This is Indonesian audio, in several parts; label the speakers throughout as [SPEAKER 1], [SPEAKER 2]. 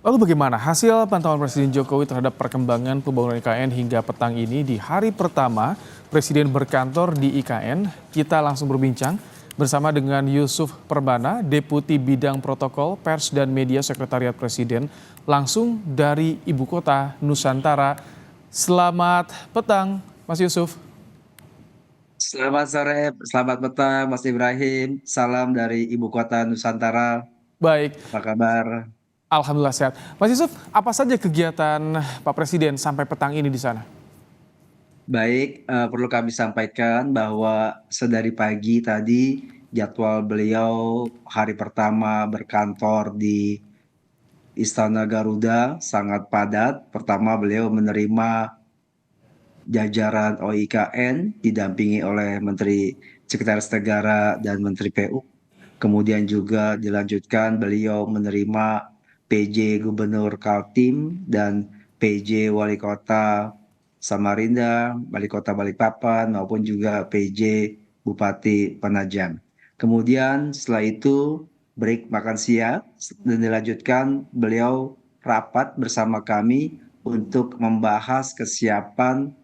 [SPEAKER 1] Lalu bagaimana hasil pantauan Presiden Jokowi terhadap perkembangan pembangunan IKN hingga petang ini di hari pertama Presiden berkantor di IKN? Kita langsung berbincang bersama dengan Yusuf Perbana, Deputi Bidang Protokol, Pers dan Media Sekretariat Presiden, langsung dari Ibu Kota Nusantara. Selamat petang, Mas Yusuf.
[SPEAKER 2] Selamat sore, selamat petang Mas Ibrahim. Salam dari Ibu Kota Nusantara.
[SPEAKER 1] Baik,
[SPEAKER 2] Apa kabar?
[SPEAKER 1] Alhamdulillah sehat. Mas Yusuf, apa saja kegiatan Pak Presiden sampai petang ini di sana?
[SPEAKER 2] Baik, perlu kami sampaikan bahwa sedari pagi tadi jadwal beliau hari pertama berkantor di Istana Garuda sangat padat. Pertama beliau menerima jajaran OIKN didampingi oleh Menteri Sekretaris Negara dan Menteri PU. Kemudian juga dilanjutkan beliau menerima PJ Gubernur Kaltim dan PJ Wali Kota Samarinda, Wali Kota Balikpapan maupun juga PJ Bupati Penajam. Kemudian setelah itu break makan siang dan dilanjutkan beliau rapat bersama kami untuk membahas kesiapan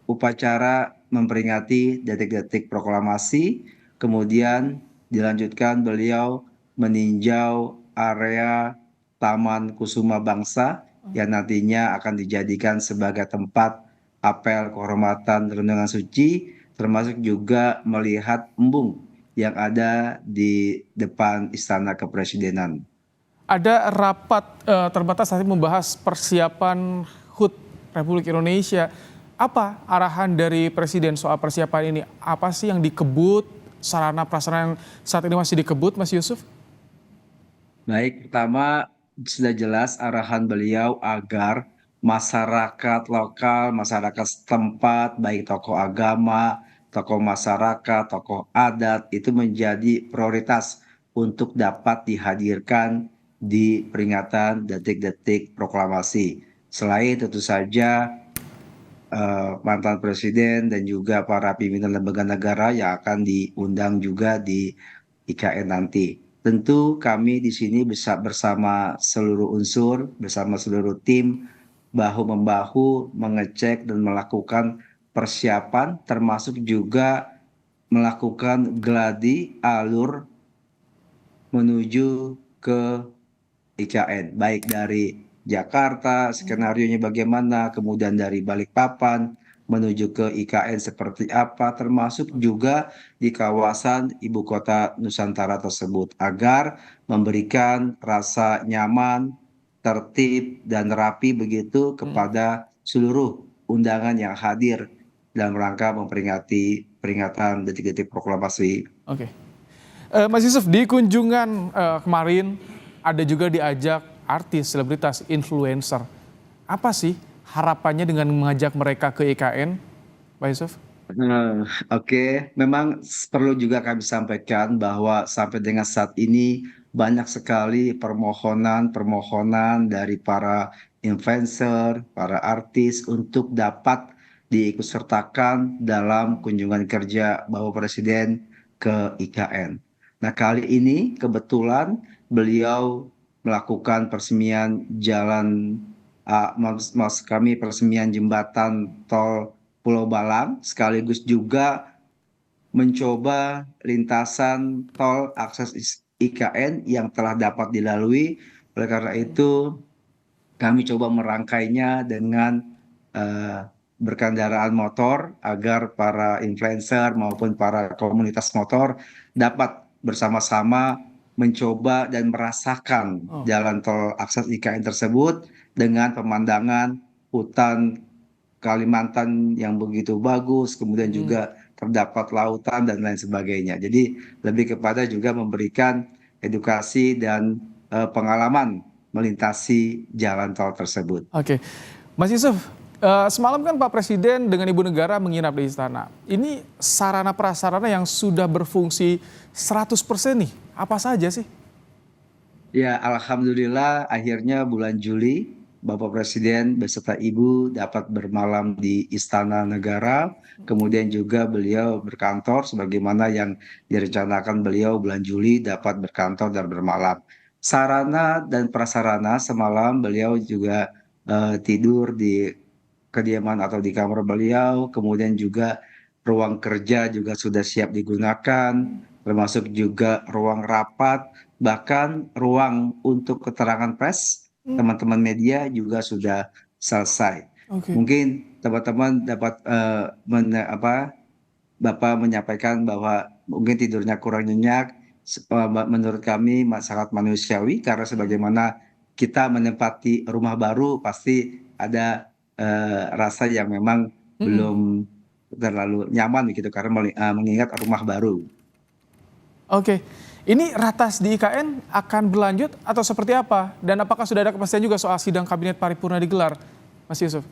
[SPEAKER 2] upacara memperingati detik-detik proklamasi, kemudian dilanjutkan beliau meninjau area Taman Kusuma Bangsa yang nantinya akan dijadikan sebagai tempat apel kehormatan renungan suci, termasuk juga melihat embung yang ada di depan Istana Kepresidenan.
[SPEAKER 1] Ada rapat terbatas nanti membahas persiapan HUT Republik Indonesia. Apa arahan dari Presiden soal persiapan ini? Apa sih yang dikebut, sarana prasarana yang saat ini masih dikebut, Mas Yusuf?
[SPEAKER 2] Baik, pertama sudah jelas arahan beliau agar masyarakat lokal, masyarakat setempat, baik tokoh agama, tokoh masyarakat, tokoh adat itu menjadi prioritas untuk dapat dihadirkan di peringatan detik-detik proklamasi. Selain tentu saja mantan presiden dan juga para pimpinan lembaga negara yang akan diundang juga di IKN nanti. Tentu kami di sini bisa bersama seluruh unsur, bersama seluruh tim, bahu-membahu mengecek dan melakukan persiapan, termasuk juga melakukan gladi alur menuju ke IKN, baik dari Jakarta, skenarionya bagaimana, kemudian dari Balikpapan menuju ke IKN seperti apa, termasuk juga di kawasan ibu kota Nusantara tersebut, agar memberikan rasa nyaman, tertib, dan rapi begitu
[SPEAKER 1] Hmm,
[SPEAKER 2] kepada seluruh undangan yang hadir dalam rangka memperingati peringatan detik-detik proklamasi.
[SPEAKER 1] Oke. Mas Yusuf, di kunjungan kemarin ada juga diajak artis, selebritas, influencer. Apa sih harapannya dengan mengajak mereka ke IKN, Pak Yusuf?
[SPEAKER 2] Oke, memang perlu juga kami sampaikan bahwa sampai dengan saat ini banyak sekali permohonan-permohonan dari para influencer, para artis untuk dapat diikutsertakan dalam kunjungan kerja Bapak Presiden ke IKN. Nah, kali ini kebetulan beliau melakukan peresmian jalan, maksud kami peresmian jembatan tol Pulau Balang, sekaligus juga mencoba lintasan tol akses IKN yang telah dapat dilalui. Oleh karena itu, kami coba merangkainya dengan eh, berkendaraan motor agar para influencer maupun para komunitas motor dapat bersama-sama mencoba dan merasakan
[SPEAKER 1] Oh,
[SPEAKER 2] jalan tol akses IKN tersebut dengan pemandangan hutan Kalimantan yang begitu bagus, kemudian
[SPEAKER 1] mm,
[SPEAKER 2] juga terdapat lautan dan lain sebagainya. Jadi lebih kepada juga memberikan edukasi dan pengalaman melintasi jalan tol tersebut.
[SPEAKER 1] oke. Mas Yusuf, semalam kan Pak Presiden dengan Ibu Negara menginap di istana. Ini sarana prasarana yang sudah berfungsi 100% nih. Apa saja sih?
[SPEAKER 2] Ya, Alhamdulillah akhirnya bulan Juli Bapak Presiden beserta Ibu dapat bermalam di Istana Negara. Kemudian juga beliau berkantor sebagaimana yang direncanakan beliau bulan Juli dapat berkantor dan bermalam. sarana dan prasarana semalam beliau juga tidur di kediaman atau di kamar beliau, kemudian juga ruang kerja juga sudah siap digunakan, termasuk juga ruang rapat, bahkan ruang untuk keterangan pers,
[SPEAKER 1] Hmm,
[SPEAKER 2] teman-teman media juga sudah selesai.
[SPEAKER 1] oke.
[SPEAKER 2] Mungkin teman-teman dapat Bapak menyampaikan bahwa mungkin tidurnya kurang nyenyak. Menurut kami sangat manusiawi karena
[SPEAKER 1] Hmm,
[SPEAKER 2] sebagaimana kita menempati rumah baru pasti ada rasa yang memang
[SPEAKER 1] hmm.
[SPEAKER 2] belum terlalu nyaman gitu karena mengingat rumah baru.
[SPEAKER 1] Oke, ini ratas di IKN akan berlanjut atau seperti apa? Dan apakah sudah ada kepastian juga soal sidang kabinet paripurna digelar, Mas Yusuf?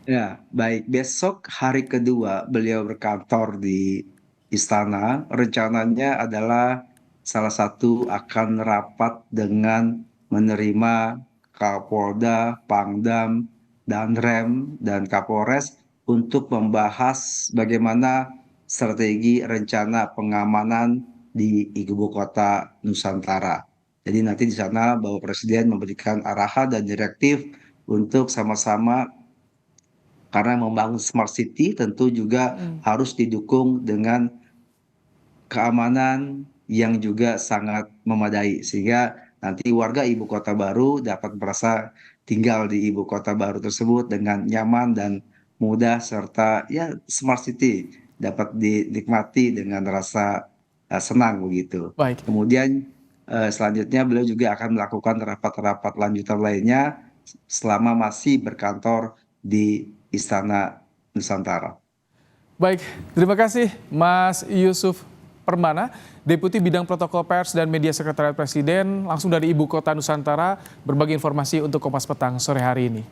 [SPEAKER 2] Ya, baik. Besok hari kedua beliau berkantor di istana. Rencananya adalah salah satu akan rapat dengan menerima Kapolda, Pangdam, Danrem, dan Kapolres untuk membahas bagaimana strategi rencana pengamanan di ibu kota Nusantara. Jadi nanti di sana Bapak Presiden memberikan arahan dan direktif untuk sama-sama karena membangun smart city tentu juga
[SPEAKER 1] Hmm.
[SPEAKER 2] harus didukung dengan keamanan yang juga sangat memadai sehingga nanti warga ibu kota baru dapat merasa tinggal di ibu kota baru tersebut dengan nyaman dan mudah serta ya smart city dapat dinikmati dengan rasa senang begitu.
[SPEAKER 1] Baik.
[SPEAKER 2] Kemudian selanjutnya beliau juga akan melakukan rapat-rapat lanjutan lainnya selama masih berkantor di Istana Nusantara.
[SPEAKER 1] Baik, terima kasih Mas Yusuf Permana, Deputi Bidang Protokol Pers dan Media Sekretariat Presiden, langsung dari Ibu Kota Nusantara, berbagi informasi untuk Kompas Petang sore hari ini.